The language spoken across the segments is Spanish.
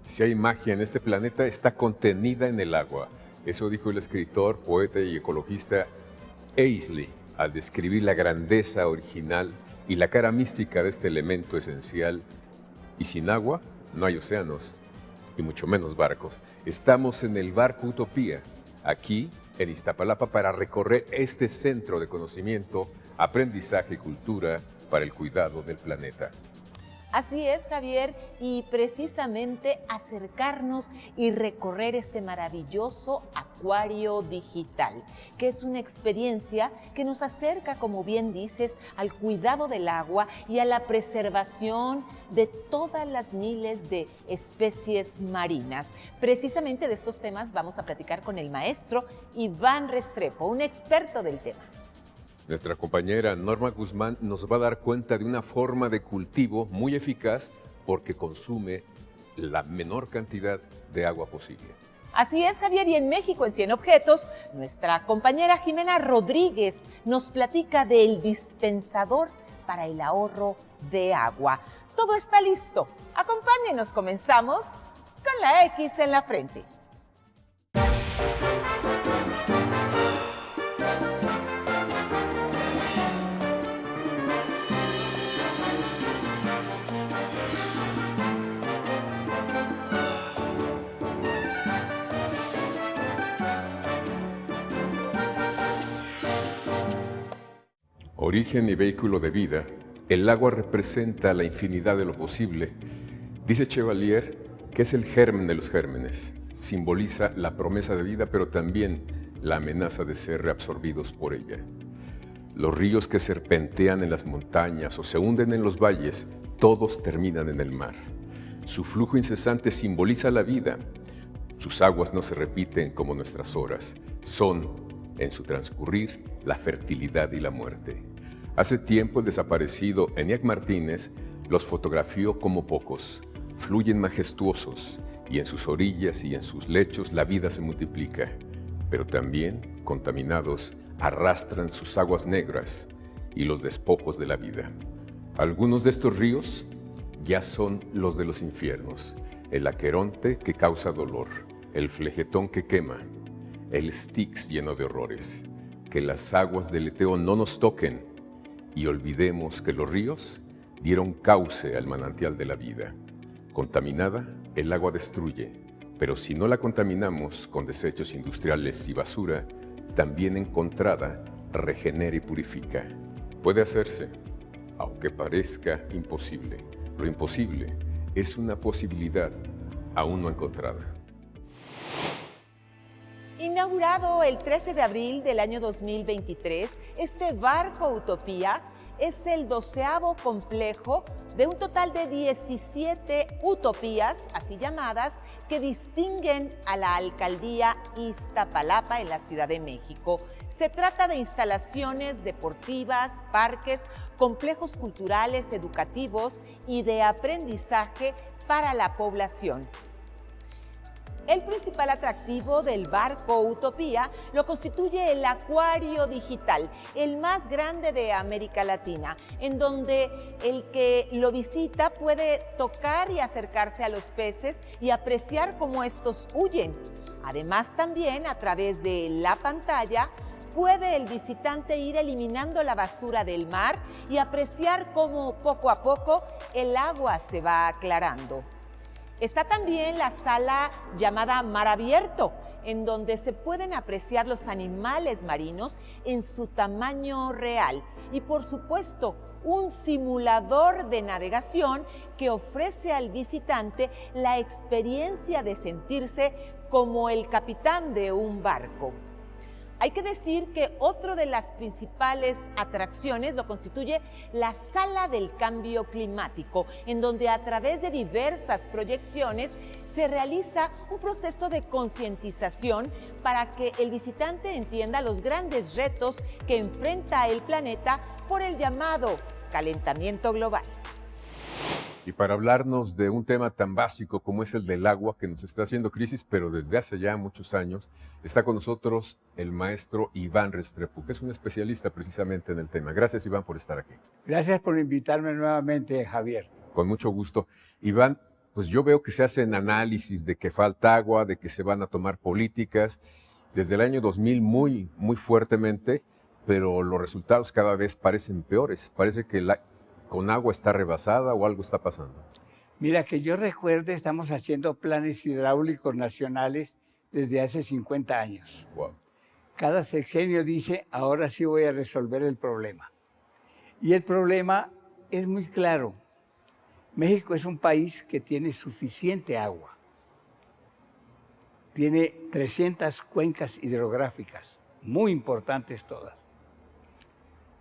Si hay magia en este planeta, está contenida en el agua. Eso dijo el escritor, poeta y ecologista Aisley al describir la grandeza original y la cara mística de este elemento esencial. Y sin agua no hay océanos, y mucho menos barcos. Estamos en el barco Utopía, aquí en Iztapalapa, para recorrer este centro de conocimiento, aprendizaje y cultura para el cuidado del planeta. Así es, Javier, y precisamente acercarnos y recorrer este maravilloso acuario digital, que es una experiencia que nos acerca, como bien dices, al cuidado del agua y a la preservación de todas las miles de especies marinas. Precisamente de estos temas vamos a platicar con el maestro Iván Restrepo, un experto del tema. Nuestra compañera Norma Guzmán nos va a dar cuenta de una forma de cultivo muy eficaz porque consume la menor cantidad de agua posible. Así es, Javier, y en México en 100 objetos, nuestra compañera Jimena Rodríguez nos platica del dispensador para el ahorro de agua. Todo está listo. Acompáñenos, comenzamos con la X en la frente. Origen y vehículo de vida, el agua representa la infinidad de lo posible. Dice Chevalier que es el germen de los gérmenes. Simboliza la promesa de vida, pero también la amenaza de ser reabsorbidos por ella. Los ríos que serpentean en las montañas o se hunden en los valles, todos terminan en el mar. Su flujo incesante simboliza la vida. Sus aguas no se repiten como nuestras horas. Son, en su transcurrir, la fertilidad y la muerte. Hace tiempo el desaparecido ENIAC Martínez los fotografió como pocos. Fluyen majestuosos y en sus orillas y en sus lechos la vida se multiplica. Pero también, contaminados, arrastran sus aguas negras y los despojos de la vida. Algunos de estos ríos ya son los de los infiernos. El Aqueronte que causa dolor, el Flegetón que quema, el Styx lleno de horrores. Que las aguas del Eteo no nos toquen y olvidemos que los ríos dieron cauce al manantial de la vida. Contaminada, el agua destruye, pero si no la contaminamos con desechos industriales y basura, también encontrada regenera y purifica. Puede hacerse, aunque parezca imposible. Lo imposible es una posibilidad aún no encontrada. Inaugurado el 13 de abril del año 2023, este barco Utopía es el 12º complejo de un total de 17 utopías, así llamadas, que distinguen a la alcaldía Iztapalapa en la Ciudad de México. Se trata de instalaciones deportivas, parques, complejos culturales, educativos y de aprendizaje para la población. El principal atractivo del barco Utopía lo constituye el acuario digital, el más grande de América Latina, en donde el que lo visita puede tocar y acercarse a los peces y apreciar cómo estos huyen. Además, también a través de la pantalla puede el visitante ir eliminando la basura del mar y apreciar cómo poco a poco el agua se va aclarando. Está también la sala llamada Mar Abierto, en donde se pueden apreciar los animales marinos en su tamaño real y, por supuesto, un simulador de navegación que ofrece al visitante la experiencia de sentirse como el capitán de un barco. Hay que decir que otra de las principales atracciones lo constituye la Sala del Cambio Climático, en donde a través de diversas proyecciones se realiza un proceso de concientización para que el visitante entienda los grandes retos que enfrenta el planeta por el llamado calentamiento global. Y para hablarnos de un tema tan básico como es el del agua, que nos está haciendo crisis, pero desde hace ya muchos años, está con nosotros el maestro Iván Restrepo, que es un especialista precisamente en el tema. Gracias, Iván, por estar aquí. Gracias por invitarme nuevamente, Javier. Con mucho gusto. Iván, pues yo veo que se hacen análisis de que falta agua, de que se van a tomar políticas desde el año 2000 muy fuertemente, pero los resultados cada vez parecen peores. Parece que con agua está rebasada o algo está pasando. Mira, que yo recuerde, estamos haciendo planes hidráulicos nacionales desde hace 50 años. Wow. Cada sexenio dice, ahora sí voy a resolver el problema. Y el problema es muy claro. México es un país que tiene suficiente agua. Tiene 300 cuencas hidrográficas, muy importantes todas.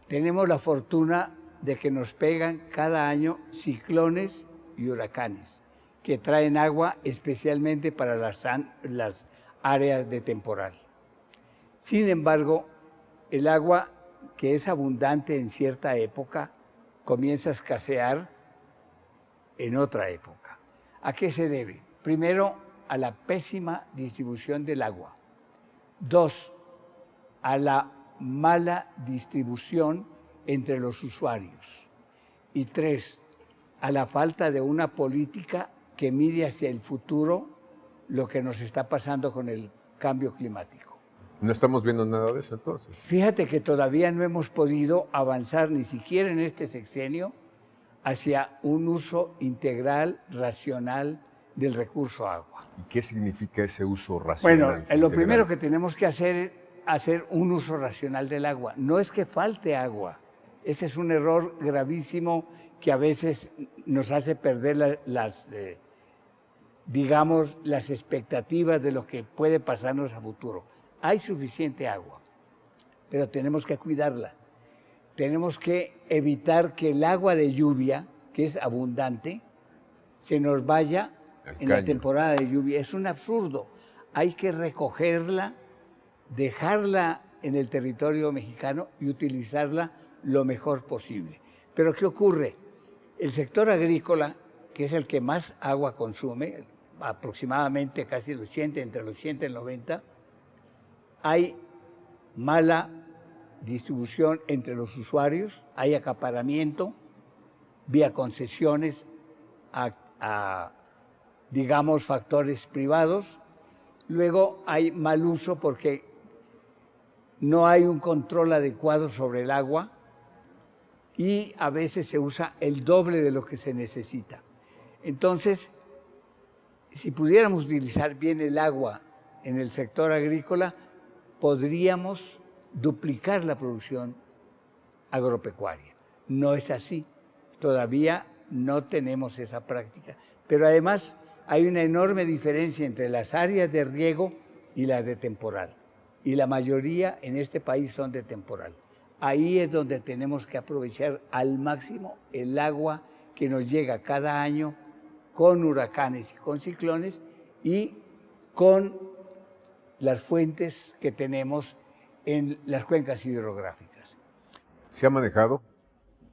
Tenemos la fortuna de que nos pegan cada año ciclones y huracanes que traen agua especialmente para las áreas de temporal. Sin embargo, el agua que es abundante en cierta época comienza a escasear en otra época. ¿A qué se debe? Primero, a la pésima distribución del agua. Dos, a la mala distribución entre los usuarios. Y tres, a la falta de una política que mire hacia el futuro lo que nos está pasando con el cambio climático. No estamos viendo nada de eso entonces. Fíjate que todavía no hemos podido avanzar ni siquiera en este sexenio hacia un uso integral, racional del recurso agua. ¿Y qué significa ese uso racional? Bueno, lo integral? primero que tenemos que hacer es hacer un uso racional del agua. No es que falte agua. Ese es un error gravísimo que a veces nos hace perder las expectativas de lo que puede pasarnos a futuro. Hay suficiente agua, pero tenemos que cuidarla. Tenemos que evitar que el agua de lluvia, que es abundante, se nos vaya en la temporada de lluvia. Es un absurdo. Hay que recogerla, dejarla en el territorio mexicano y utilizarla lo mejor posible. Pero ¿qué ocurre? El sector agrícola, que es el que más agua consume, aproximadamente casi el 80, entre el 80 y el 90, hay mala distribución entre los usuarios, hay acaparamiento vía concesiones a digamos, factores privados. Luego hay mal uso porque no hay un control adecuado sobre el agua y a veces se usa el doble de lo que se necesita. Entonces, si pudiéramos utilizar bien el agua en el sector agrícola, podríamos duplicar la producción agropecuaria. No es así. Todavía no tenemos esa práctica. Pero además hay una enorme diferencia entre las áreas de riego y las de temporal. Y la mayoría en este país son de temporal. Ahí es donde tenemos que aprovechar al máximo el agua que nos llega cada año con huracanes y con ciclones y con las fuentes que tenemos en las cuencas hidrográficas. Se ha manejado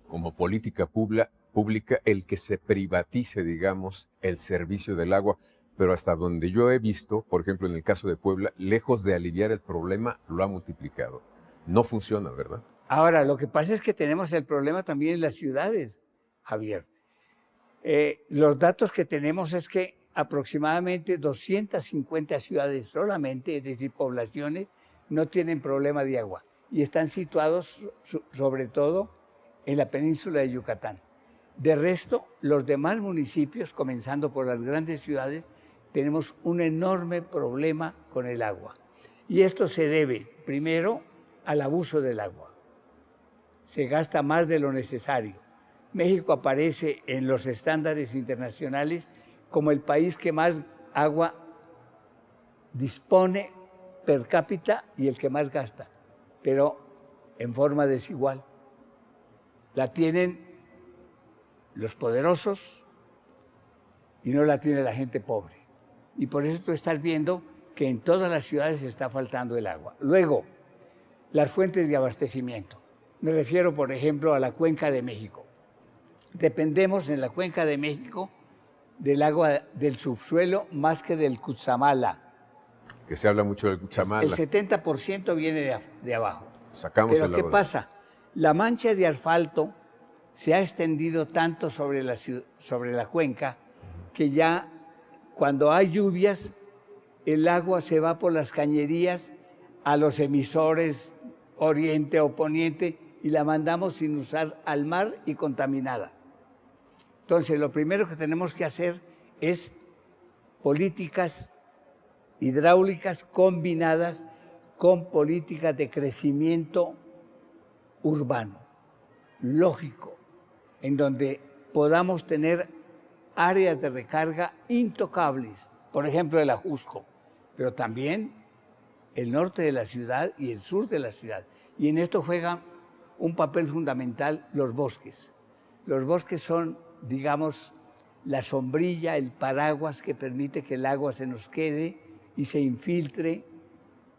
como política pública el que se privatice, digamos, el servicio del agua, pero hasta donde yo he visto, por ejemplo, en el caso de Puebla, lejos de aliviar el problema, lo ha multiplicado. No funciona, ¿verdad? Ahora, lo que pasa es que tenemos el problema también en las ciudades, Javier. Los datos que tenemos es que aproximadamente 250 ciudades solamente, es decir, poblaciones, no tienen problema de agua y están situados sobre todo en la península de Yucatán. De resto, los demás municipios, comenzando por las grandes ciudades, tenemos un enorme problema con el agua. Y esto se debe, primero, al abuso del agua. Se gasta más de lo necesario. México aparece en los estándares internacionales como el país que más agua dispone per cápita y el que más gasta, pero en forma desigual. La tienen los poderosos y no la tiene la gente pobre. Y por eso tú estás viendo que en todas las ciudades está faltando el agua. Luego, las fuentes de abastecimiento. Me refiero, por ejemplo, a la Cuenca de México. dependemos en la Cuenca de México del agua del subsuelo más que del Cutzamala. Que se habla mucho del Cutzamala. El 70% viene de abajo. Sacamos Pero el ¿qué agua. pasa? La mancha de asfalto se ha extendido tanto sobre la cuenca que ya cuando hay lluvias, el agua se va por las cañerías a los emisores oriente o poniente y la mandamos sin usar al mar y contaminada. Entonces, lo primero que tenemos que hacer es políticas hidráulicas combinadas con políticas de crecimiento urbano, lógico, en donde podamos tener áreas de recarga intocables, por ejemplo, el Ajusco, pero también el norte de la ciudad y el sur de la ciudad. Y en esto juegan un papel fundamental los bosques. Los bosques son, digamos, la sombrilla, el paraguas que permite que el agua se nos quede y se infiltre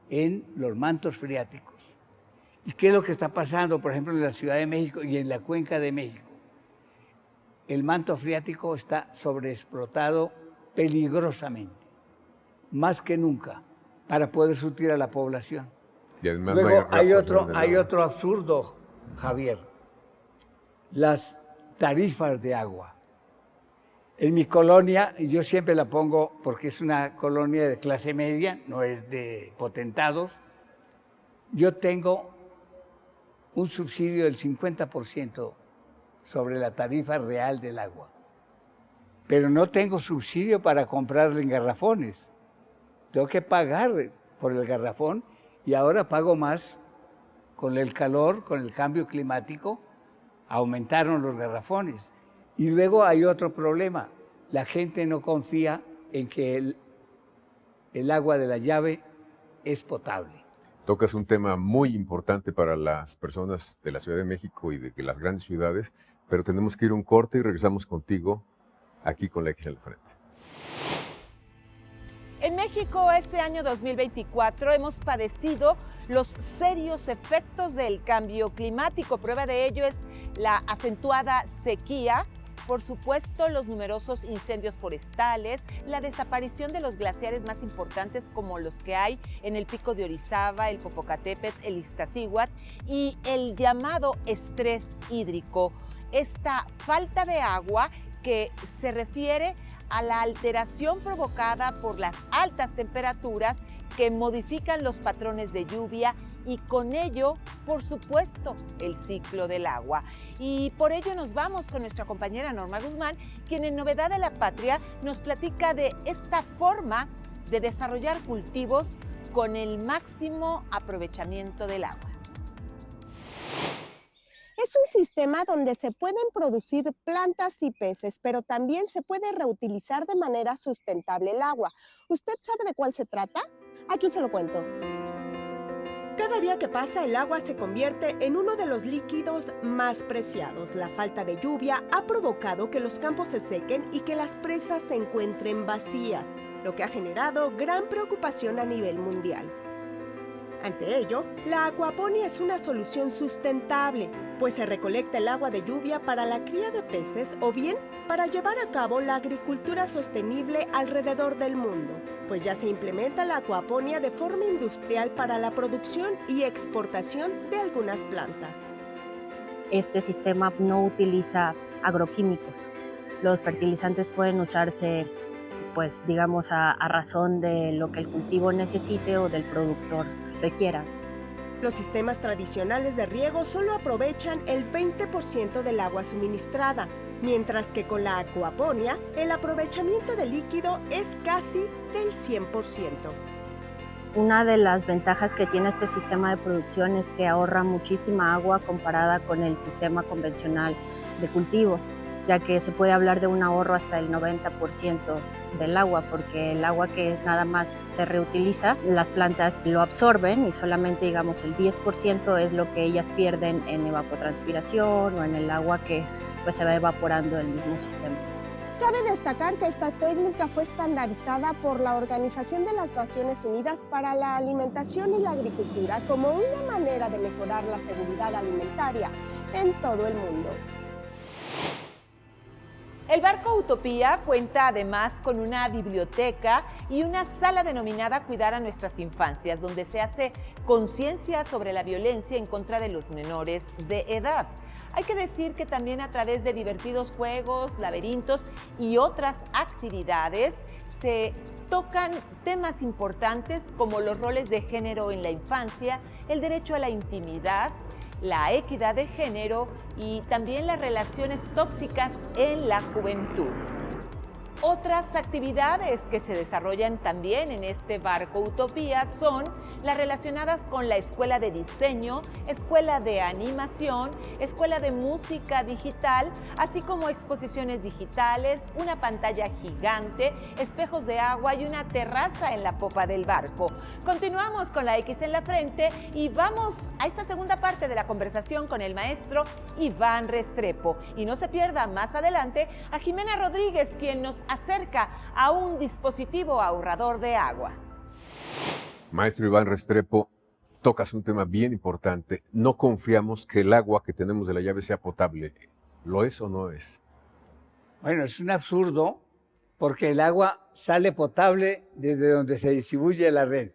en los mantos freáticos. ¿Y qué es lo que está pasando, por ejemplo, en la Ciudad de México y en la Cuenca de México? El manto freático está sobreexplotado peligrosamente, más que nunca, para poder surtir a la población. Y además Luego no hay absorción otro absurdo, Javier. Las tarifas de agua. En mi colonia, y yo siempre la pongo porque es una colonia de clase media, no es de potentados, yo tengo un subsidio del 50% sobre la tarifa real del agua. Pero no tengo subsidio para comprarle en garrafones. Tengo que pagar por el garrafón y ahora pago más con el calor, con el cambio climático, aumentaron los garrafones. Y luego hay otro problema, la gente no confía en que el agua de la llave es potable. Tocas un tema muy importante para las personas de la Ciudad de México y de las grandes ciudades, pero tenemos que ir a un corte y regresamos contigo aquí con la X en la frente. En México, este año 2024, hemos padecido los serios efectos del cambio climático. Prueba de ello es la acentuada sequía, por supuesto, los numerosos incendios forestales, la desaparición de los glaciares más importantes como los que hay en el Pico de Orizaba, el Popocatépetl, el Iztaccíhuatl y el llamado estrés hídrico. Esta falta de agua que se refiere a la alteración provocada por las altas temperaturas que modifican los patrones de lluvia y con ello, por supuesto, el ciclo del agua. Y por ello nos vamos con nuestra compañera Norma Guzmán, quien en Novedad de la Patria nos platica de esta forma de desarrollar cultivos con el máximo aprovechamiento del agua. Es un sistema donde se pueden producir plantas y peces, pero también se puede reutilizar de manera sustentable el agua. ¿Usted sabe de cuál se trata? Aquí se lo cuento. Cada día que pasa, el agua se convierte en uno de los líquidos más preciados. La falta de lluvia ha provocado que los campos se sequen y que las presas se encuentren vacías, lo que ha generado gran preocupación a nivel mundial. Ante ello, la acuaponía es una solución sustentable, pues se recolecta el agua de lluvia para la cría de peces o bien para llevar a cabo la agricultura sostenible alrededor del mundo, pues ya se implementa la acuaponía de forma industrial para la producción y exportación de algunas plantas. Este sistema no utiliza agroquímicos. Los fertilizantes pueden usarse, pues, digamos, a razón de lo que el cultivo necesite o del productor requiera. Los sistemas tradicionales de riego solo aprovechan el 20% del agua suministrada, mientras que con la acuaponía el aprovechamiento del líquido es casi del 100%. Una de las ventajas que tiene este sistema de producción es que ahorra muchísima agua comparada con el sistema convencional de cultivo, ya que se puede hablar de un ahorro hasta el 90% del agua, porque el agua que nada más se reutiliza, las plantas lo absorben y solamente, digamos, el 10% es lo que ellas pierden en evapotranspiración o en el agua que pues se va evaporando del mismo sistema. Cabe destacar que esta técnica fue estandarizada por la Organización de las Naciones Unidas para la Alimentación y la Agricultura como una manera de mejorar la seguridad alimentaria en todo el mundo. El barco Utopía cuenta además con una biblioteca y una sala denominada Cuidar a nuestras infancias, donde se hace conciencia sobre la violencia en contra de los menores de edad. Hay que decir que también a través de divertidos juegos, laberintos y otras actividades se tocan temas importantes como los roles de género en la infancia, el derecho a la intimidad, la equidad de género y también las relaciones tóxicas en la juventud. Otras actividades que se desarrollan también en este barco Utopía son las relacionadas con la escuela de diseño, escuela de animación, escuela de música digital, así como exposiciones digitales, una pantalla gigante, espejos de agua y una terraza en la popa del barco. Continuamos con la X en la frente y vamos a esta segunda parte de la conversación con el maestro Iván Restrepo. Y no se pierda más adelante a Jimena Rodríguez, quien nos acerca a un dispositivo ahorrador de agua. Maestro Iván Restrepo, tocas un tema bien importante. No confiamos que el agua que tenemos de la llave sea potable. ¿Lo es o no es? Bueno, es un absurdo porque el agua sale potable desde donde se distribuye la red.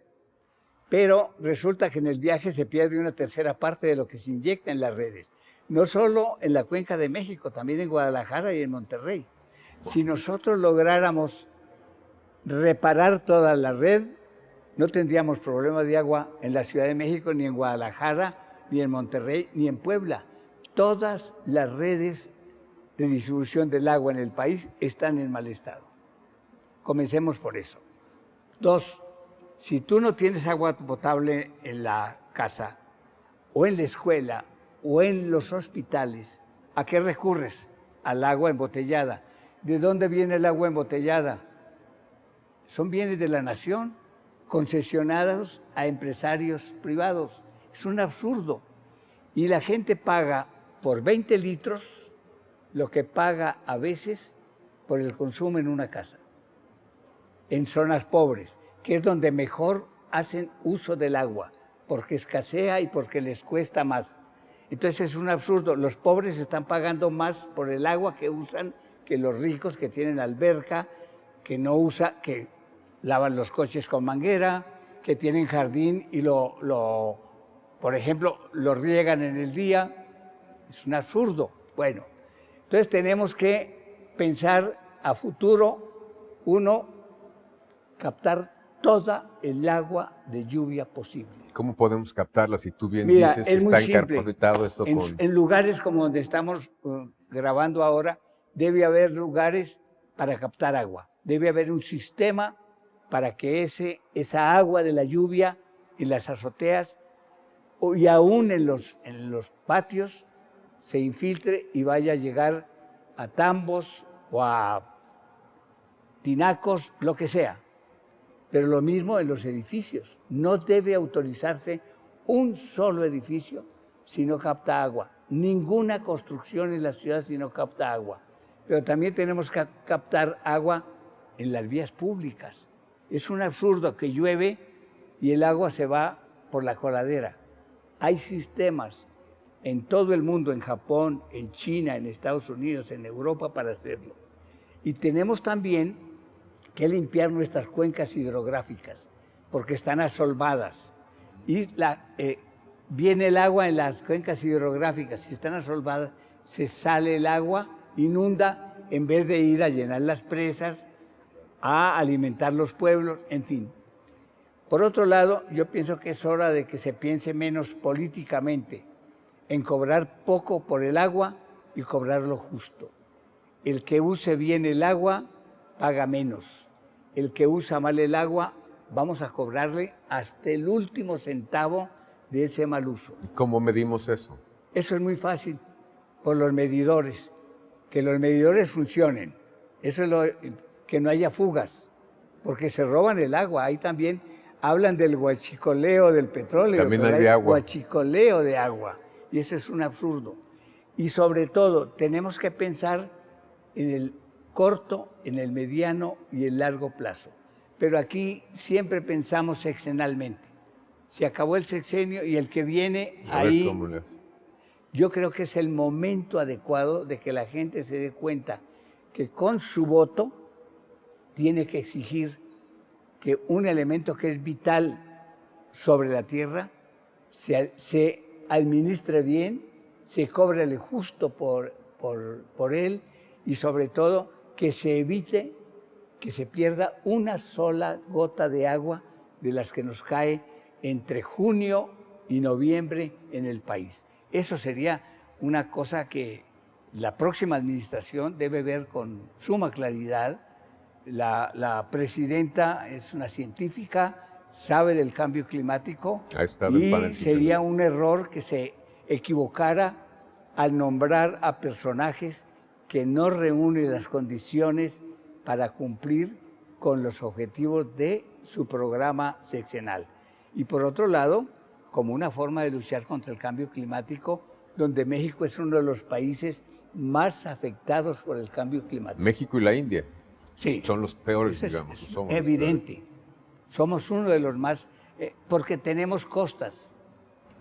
Pero resulta que en el viaje se pierde una tercera parte de lo que se inyecta en las redes. No solo en la Cuenca de México, también en Guadalajara y en Monterrey. Si nosotros lográramos reparar toda la red, no tendríamos problemas de agua en la Ciudad de México, ni en Guadalajara, ni en Monterrey, ni en Puebla. Todas las redes de distribución del agua en el país están en mal estado. Comencemos por eso. 2, si tú no tienes agua potable en la casa, o en la escuela, o en los hospitales, ¿a qué recurres? Al agua embotellada. ¿De dónde viene el agua embotellada? Son bienes de la nación, concesionados a empresarios privados. Es un absurdo. Y la gente paga por 20 litros lo que paga a veces por el consumo en una casa, en zonas pobres, que es donde mejor hacen uso del agua, porque escasea y porque les cuesta más. Entonces es un absurdo. Los pobres están pagando más por el agua que usan que los ricos que tienen alberca, que lavan los coches con manguera, que tienen jardín y por ejemplo, lo riegan en el día. Es un absurdo. Bueno, entonces tenemos que pensar a futuro, uno, captar toda el agua de lluvia posible. ¿Cómo podemos captarla si tú bien Mira, dices que es muy está simple. encarpetado esto En lugares como donde estamos grabando ahora, debe haber lugares para captar agua. Debe haber un sistema para que esa agua de la lluvia en las azoteas y aún en los patios se infiltre y vaya a llegar a tambos o a tinacos, lo que sea. Pero lo mismo en los edificios. No debe autorizarse un solo edificio si no capta agua. Ninguna construcción en la ciudad si no capta agua. Pero también tenemos que captar agua en las vías públicas. Es un absurdo que llueve y el agua se va por la coladera. Hay sistemas en todo el mundo, en Japón, en China, en Estados Unidos, en Europa, para hacerlo. Y tenemos también que limpiar nuestras cuencas hidrográficas, porque están asolvadas. Y viene el agua en las cuencas hidrográficas, si están asolvadas, se sale el agua, inunda, en vez de ir a llenar las presas, a alimentar los pueblos, en fin. Por otro lado, yo pienso que es hora de que se piense menos políticamente en cobrar poco por el agua y cobrar lo justo. El que use bien el agua paga menos. El que usa mal el agua, vamos a cobrarle hasta el último centavo de ese mal uso. ¿Cómo medimos eso? Eso es muy fácil, por los medidores. Que los medidores funcionen. Eso es que no haya fugas, porque se roban el agua. Ahí también hablan del huachicoleo del petróleo. También hay de agua. Huachicoleo de agua. Y eso es un absurdo. Y sobre todo, tenemos que pensar en el corto, en el mediano y el largo plazo. Pero aquí siempre pensamos sexenalmente. Se acabó el sexenio y el que viene ahí, yo creo que es el momento adecuado de que la gente se dé cuenta que con su voto tiene que exigir que un elemento que es vital sobre la tierra se administre bien, se cobre lo justo por él y sobre todo que se evite que se pierda una sola gota de agua de las que nos cae entre junio y noviembre en el país. Eso sería una cosa que la próxima administración debe ver con suma claridad. La presidenta es una científica, sabe del cambio climático y sería un error que se equivocara al nombrar a personajes que no reúnen las condiciones para cumplir con los objetivos de su programa sexenal. Y por otro lado, como una forma de luchar contra el cambio climático, donde México es uno de los países más afectados por el cambio climático. México y la India. Sí. Son los peores, Es digamos. somos evidente. Somos uno de los más, porque tenemos costas.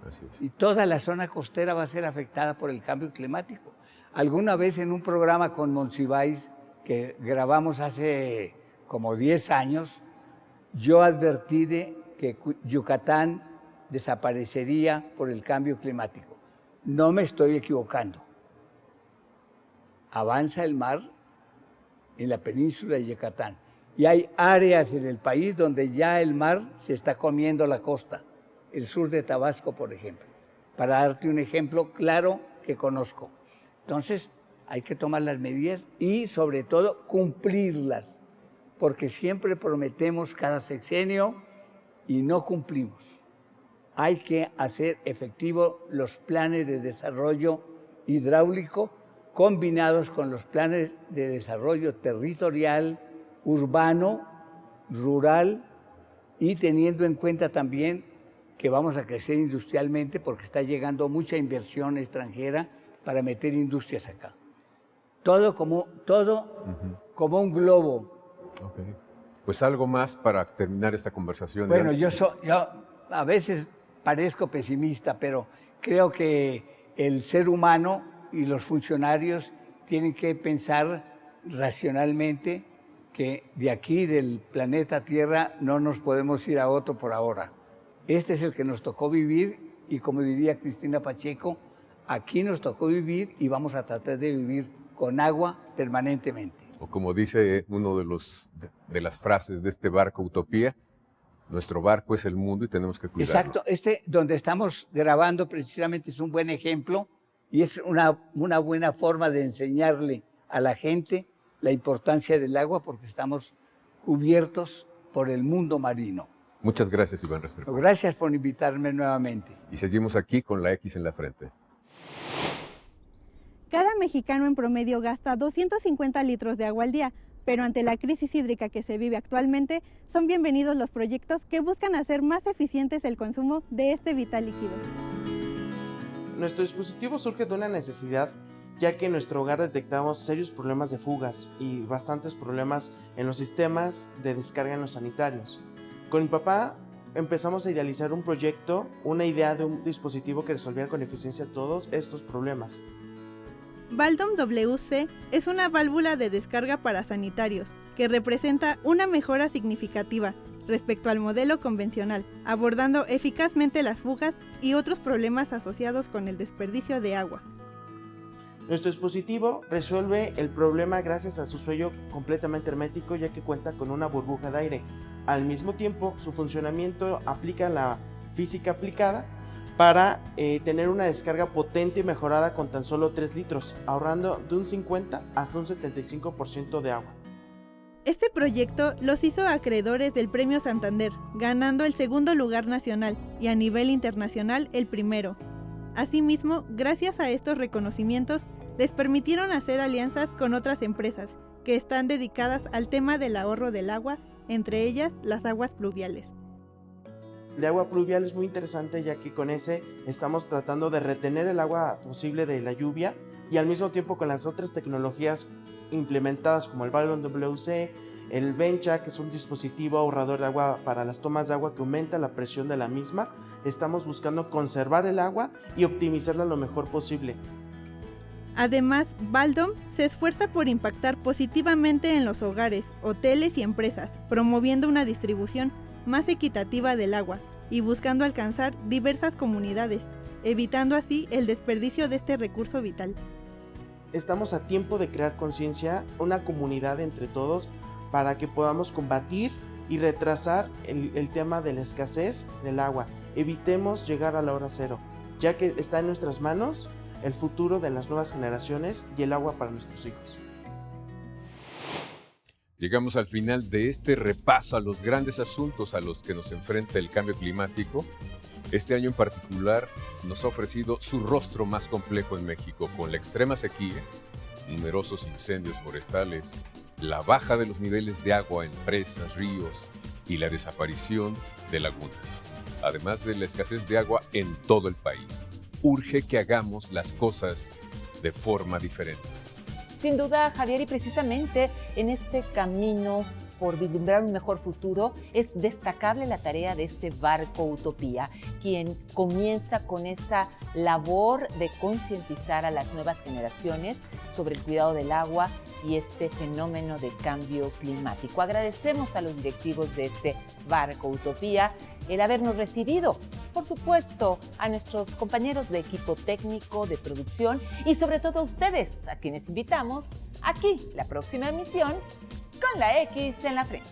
Así es. Y toda la zona costera va a ser afectada por el cambio climático. Alguna vez en un programa con Monsiváis que grabamos hace como 10 años, yo advertí de que Yucatán desaparecería por el cambio climático. No me estoy equivocando. Avanza el mar en la península de Yucatán y hay áreas en el país donde ya el mar se está comiendo la costa, el sur de Tabasco, por ejemplo, para darte un ejemplo claro que conozco. Entonces, hay que tomar las medidas y, sobre todo, cumplirlas, porque siempre prometemos cada sexenio y no cumplimos. Hay que hacer efectivos los planes de desarrollo hidráulico combinados con los planes de desarrollo territorial, urbano, rural y teniendo en cuenta también que vamos a crecer industrialmente porque está llegando mucha inversión extranjera para meter industrias acá. Todo como un globo. Okay. Pues algo más para terminar esta conversación. Bueno, yo a veces parezco pesimista, pero creo que el ser humano y los funcionarios tienen que pensar racionalmente que de aquí, del planeta Tierra, no nos podemos ir a otro por ahora. Este es el que nos tocó vivir y, como diría Cristina Pacheco, aquí nos tocó vivir y vamos a tratar de vivir con agua permanentemente. O como dice uno de las frases de este barco Utopía, nuestro barco es el mundo y tenemos que cuidarlo. Exacto, donde estamos grabando precisamente es un buen ejemplo y es una buena forma de enseñarle a la gente la importancia del agua porque estamos cubiertos por el mundo marino. Muchas gracias, Iván Restrepo. Gracias por invitarme nuevamente. Y seguimos aquí con la X en la frente. Cada mexicano en promedio gasta 250 litros de agua al día, pero ante la crisis hídrica que se vive actualmente, son bienvenidos los proyectos que buscan hacer más eficientes el consumo de este vital líquido. Nuestro dispositivo surge de una necesidad, ya que en nuestro hogar detectamos serios problemas de fugas y bastantes problemas en los sistemas de descarga en los sanitarios. Con mi papá empezamos a idealizar un proyecto, una idea de un dispositivo que resolviera con eficiencia todos estos problemas. Baldom WC es una válvula de descarga para sanitarios que representa una mejora significativa respecto al modelo convencional, abordando eficazmente las fugas y otros problemas asociados con el desperdicio de agua. Nuestro dispositivo resuelve el problema gracias a su sello completamente hermético, ya que cuenta con una burbuja de aire. Al mismo tiempo, su funcionamiento aplica la física aplicada para tener una descarga potente y mejorada con tan solo 3 litros, ahorrando de un 50 hasta un 75% de agua. Este proyecto los hizo acreedores del Premio Santander, ganando el segundo lugar nacional y a nivel internacional el primero. Asimismo, gracias a estos reconocimientos, les permitieron hacer alianzas con otras empresas que están dedicadas al tema del ahorro del agua, entre ellas las aguas pluviales. El de agua pluvial es muy interesante, ya que con ese estamos tratando de retener el agua posible de la lluvia y al mismo tiempo con las otras tecnologías implementadas como el Baldom WC, el Vencha, que es un dispositivo ahorrador de agua para las tomas de agua que aumenta la presión de la misma. Estamos buscando conservar el agua y optimizarla lo mejor posible. Además, Baldom se esfuerza por impactar positivamente en los hogares, hoteles y empresas, promoviendo una distribución más equitativa del agua y buscando alcanzar diversas comunidades, evitando así el desperdicio de este recurso vital. Estamos a tiempo de crear conciencia, una comunidad entre todos, para que podamos combatir y retrasar el tema de la escasez del agua. Evitemos llegar a la hora cero, ya que está en nuestras manos el futuro de las nuevas generaciones y el agua para nuestros hijos. Llegamos al final de este repaso a los grandes asuntos a los que nos enfrenta el cambio climático. Este año en particular nos ha ofrecido su rostro más complejo en México, con la extrema sequía, numerosos incendios forestales, la baja de los niveles de agua en presas, ríos y la desaparición de lagunas, además de la escasez de agua en todo el país. Urge que hagamos las cosas de forma diferente. Sin duda, Javier, y precisamente en este camino por vislumbrar un mejor futuro, es destacable la tarea de este barco Utopía, quien comienza con esa labor de concientizar a las nuevas generaciones sobre el cuidado del agua y este fenómeno de cambio climático. Agradecemos a los directivos de este barco Utopía el habernos recibido, por supuesto, a nuestros compañeros de equipo técnico, de producción y sobre todo a ustedes, a quienes invitamos aquí la próxima emisión con la X en la frente.